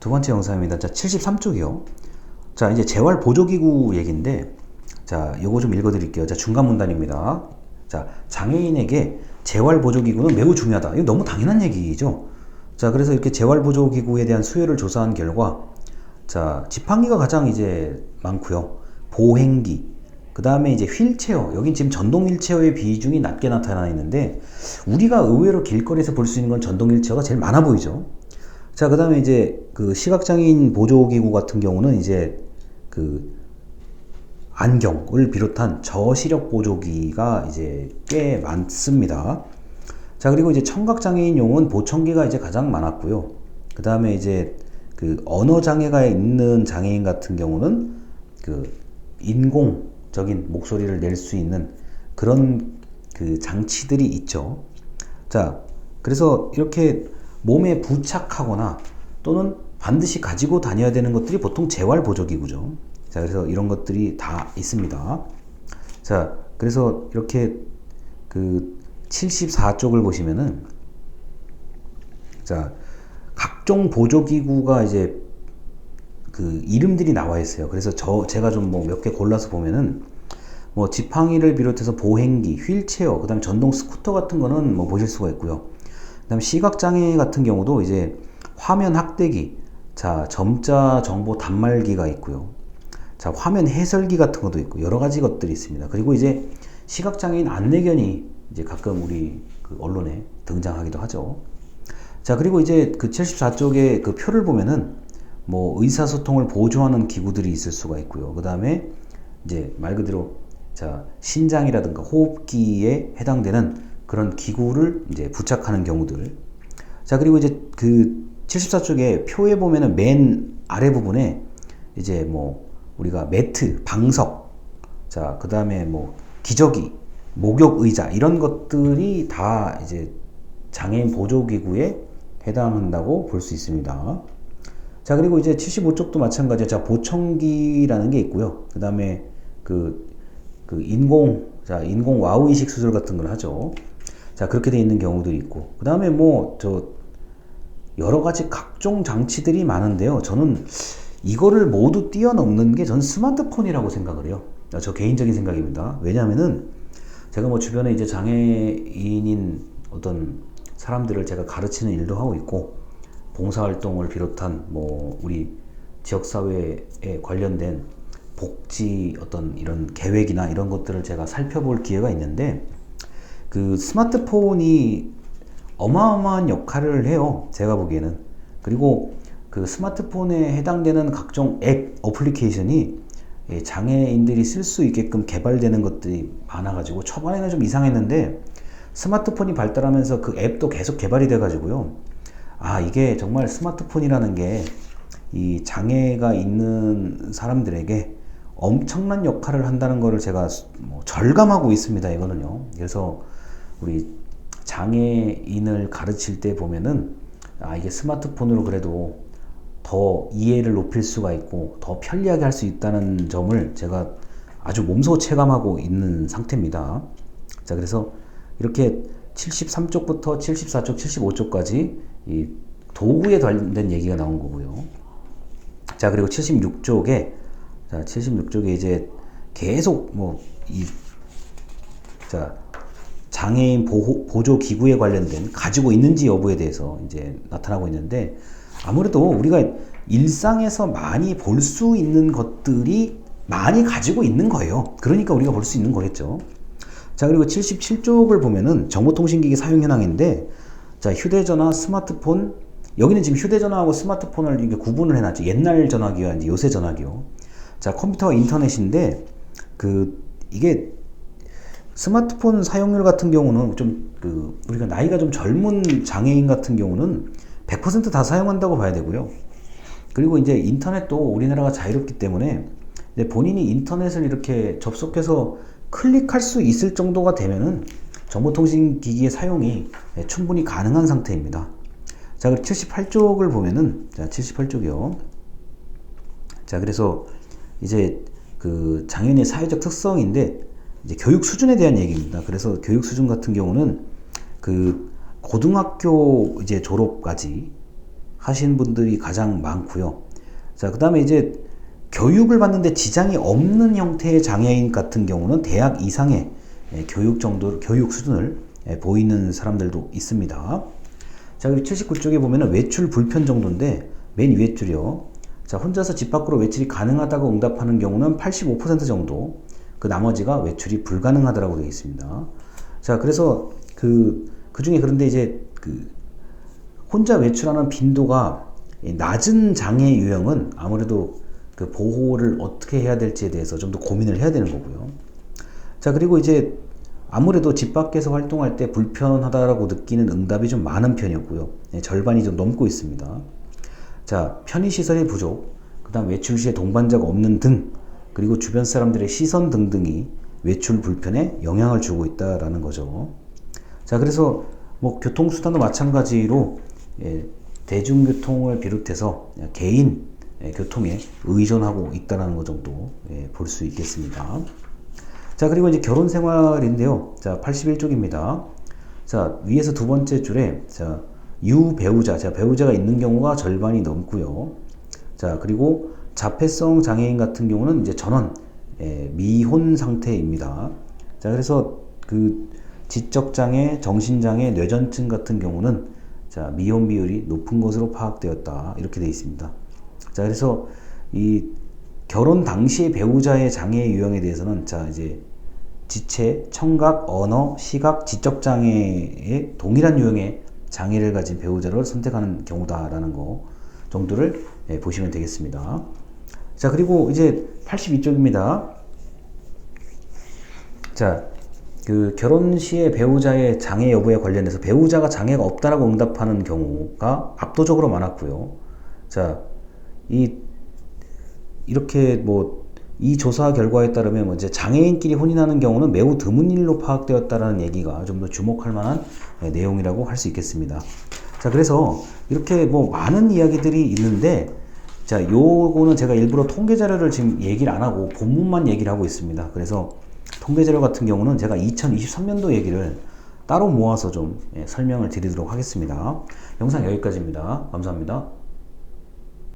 두 번째 영상입니다. 자, 73쪽이요. 자, 이제 재활보조기구 얘기인데, 자, 요거 좀 읽어드릴게요. 자, 중간 문단입니다. 자, 장애인에게 재활보조기구는 매우 중요하다. 이거 너무 당연한 얘기죠. 자, 그래서 이렇게 재활보조기구에 대한 수요를 조사한 결과, 자, 지팡이가 가장 이제 많고요. 보행기, 그 다음에 이제 휠체어, 여긴 지금 전동 휠체어의 비중이 낮게 나타나 있는데, 우리가 의외로 길거리에서 볼 수 있는 건 전동 휠체어가 제일 많아 보이죠. 자, 그 다음에 이제 그 시각장애인 보조기구 같은 경우는 이제 그 안경을 비롯한 저시력 보조기가 이제 꽤 많습니다. 자, 그리고 이제 청각장애인용은 보청기가 이제 가장 많았고요. 그 다음에 이제 그 언어장애가 있는 장애인 같은 경우는 그 인공적인 목소리를 낼 수 있는 그런 그 장치들이 있죠. 자, 그래서 이렇게 몸에 부착하거나 또는 반드시 가지고 다녀야 되는 것들이 보통 재활보조기구죠. 자, 그래서 이런 것들이 다 있습니다. 자, 그래서 이렇게 그 74쪽을 보시면은, 자, 각종 보조기구가 이제 그 이름들이 나와 있어요. 그래서 제가 좀 뭐 몇 개 골라서 보면은, 뭐 지팡이를 비롯해서 보행기, 휠체어, 그 다음에 전동 스쿠터 같은 거는 뭐 보실 수가 있고요. 그 다음에 시각장애 같은 경우도 이제 화면 확대기, 자, 점자 정보 단말기가 있고요. 자, 화면 해설기 같은 것도 있고 여러 가지 것들이 있습니다. 그리고 이제 시각장애인 안내견이 이제 가끔 우리 그 언론에 등장하기도 하죠. 자, 그리고 이제 그 74쪽에 그 표를 보면은 뭐 의사소통을 보조하는 기구들이 있을 수가 있고요. 그 다음에 이제 말 그대로 자, 신장이라든가 호흡기에 해당되는 그런 기구를 이제 부착하는 경우들. 자, 그리고 이제 그 74쪽에 표에 보면은 맨 아래 부분에 이제 뭐 우리가 매트, 방석, 자, 그 다음에 뭐 기저귀, 목욕 의자 이런 것들이 다 이제 장애인 보조기구에 해당한다고 볼 수 있습니다. 자, 그리고 이제 75쪽도 마찬가지야. 자, 보청기라는 게 있고요. 그 다음에 그 인공 와우 이식 수술 같은 걸 하죠. 자, 그렇게 돼 있는 경우도 있고. 그 다음에 뭐 여러 가지 각종 장치들이 많은데요. 저는 이거를 모두 뛰어넘는 게 전 스마트폰이라고 생각을 해요. 저 개인적인 생각입니다. 왜냐하면은 제가 뭐 주변에 이제 장애인인 어떤 사람들을 제가 가르치는 일도 하고 있고, 봉사활동을 비롯한 뭐 우리 지역사회에 관련된 복지 어떤 이런 계획이나 이런 것들을 제가 살펴볼 기회가 있는데, 그 스마트폰이 어마어마한 역할을 해요. 제가 보기에는. 그리고 그 스마트폰에 해당되는 각종 앱, 어플리케이션이 장애인들이 쓸 수 있게끔 개발되는 것들이 많아가지고 초반에는 좀 이상했는데, 스마트폰이 발달하면서 그 앱도 계속 개발이 돼가지고요. 아, 이게 정말 스마트폰이라는 게 이 장애가 있는 사람들에게 엄청난 역할을 한다는 것을 제가 뭐 절감하고 있습니다. 이거는요. 그래서 우리 장애인을 가르칠 때 보면은, 아, 이게 스마트폰으로 그래도 더 이해를 높일 수가 있고 더 편리하게 할 수 있다는 점을 제가 아주 몸소 체감하고 있는 상태입니다. 자, 그래서 이렇게 73쪽부터 74쪽, 75쪽까지 이 도구에 관련된 얘기가 나온 거고요. 자, 그리고 76쪽에, 자, 76쪽에 이제 계속 자, 장애인 보조 기구에 관련된 가지고 있는지 여부에 대해서 이제 나타나고 있는데, 아무래도 우리가 일상에서 많이 볼 수 있는 것들이 많이 가지고 있는 거예요. 그러니까 우리가 볼 수 있는 거겠죠. 자, 그리고 77쪽을 보면은 정보통신기기 사용 현황인데, 자, 휴대전화, 스마트폰, 여기는 지금 휴대전화하고 스마트폰을 이렇게 구분을 해놨죠. 옛날 전화기와 이제 요새 전화기요. 자, 컴퓨터와 인터넷인데, 이게 스마트폰 사용률 같은 경우는 좀 우리가 나이가 좀 젊은 장애인 같은 경우는 100% 다 사용한다고 봐야 되고요. 그리고 이제 인터넷도 우리나라가 자유롭기 때문에 본인이 인터넷을 이렇게 접속해서 클릭할 수 있을 정도가 되면은 정보통신기기의 사용이 충분히 가능한 상태입니다. 자, 그리고 78쪽을 보면은, 자, 78쪽이요. 자, 그래서 이제 그 장애인의 사회적 특성인데, 이제 교육 수준에 대한 얘기입니다. 그래서 교육 수준 같은 경우는 그 고등학교 이제 졸업까지 하신 분들이 가장 많고요. 자, 그 다음에 이제 교육을 받는데 지장이 없는 형태의 장애인 같은 경우는 대학 이상의 교육 수준을 보이는 사람들도 있습니다. 자, 그리고 79쪽에 보면은 외출 불편 정도인데 맨 위에 줄이요. 자, 혼자서 집 밖으로 외출이 가능하다고 응답하는 경우는 85% 정도, 그 나머지가 외출이 불가능하다고 되어 있습니다. 자, 그래서 그 중에 그런데 이제 혼자 외출하는 빈도가 낮은 장애 유형은 아무래도 그 보호를 어떻게 해야 될지에 대해서 좀 더 고민을 해야 되는 거고요. 자, 그리고 이제 아무래도 집 밖에서 활동할 때 불편하다라고 느끼는 응답이 좀 많은 편이었고요. 절반이 좀 넘고 있습니다. 자, 편의시설의 부족, 그 다음 외출 시에 동반자가 없는 등, 그리고 주변 사람들의 시선 등등이 외출 불편에 영향을 주고 있다라는 거죠. 자, 그래서 뭐 교통수단도 마찬가지로 대중교통을 비롯해서 개인 교통에 의존하고 있다는 것 정도 볼 수 있겠습니다. 자, 그리고 이제 결혼 생활인데요. 자, 81쪽입니다. 자, 위에서 두 번째 줄에, 자, 유배우자, 자, 배우자가 있는 경우가 절반이 넘고요. 자, 그리고 자폐성 장애인 같은 경우는 이제 전원 미혼 상태입니다. 자, 그래서 그 지적장애, 정신장애, 뇌전증 같은 경우는 자, 미혼 비율이 높은 것으로 파악되었다. 이렇게 되어 있습니다. 자, 그래서 이 결혼 당시의 배우자의 장애 유형에 대해서는 자, 이제 지체, 청각, 언어, 시각, 지적장애의 동일한 유형의 장애를 가진 배우자를 선택하는 경우다라는 거 정도를 보시면 되겠습니다. 자, 그리고 이제 82쪽입니다. 자, 그 결혼 시에 배우자의 장애 여부에 관련해서 배우자가 장애가 없다라고 응답하는 경우가 압도적으로 많았고요. 자, 이렇게 뭐 이 조사 결과에 따르면 뭐 이제 장애인끼리 혼인하는 경우는 매우 드문 일로 파악되었다라는 얘기가 좀 더 주목할 만한 내용이라고 할 수 있겠습니다. 자, 그래서 이렇게 뭐 많은 이야기들이 있는데, 자, 요거는 제가 일부러 통계 자료를 지금 얘기를 안 하고 본문만 얘기를 하고 있습니다. 그래서 통계 자료 같은 경우는 제가 2023년도 얘기를 따로 모아서 좀 설명을 드리도록 하겠습니다. 영상 여기까지입니다. 감사합니다.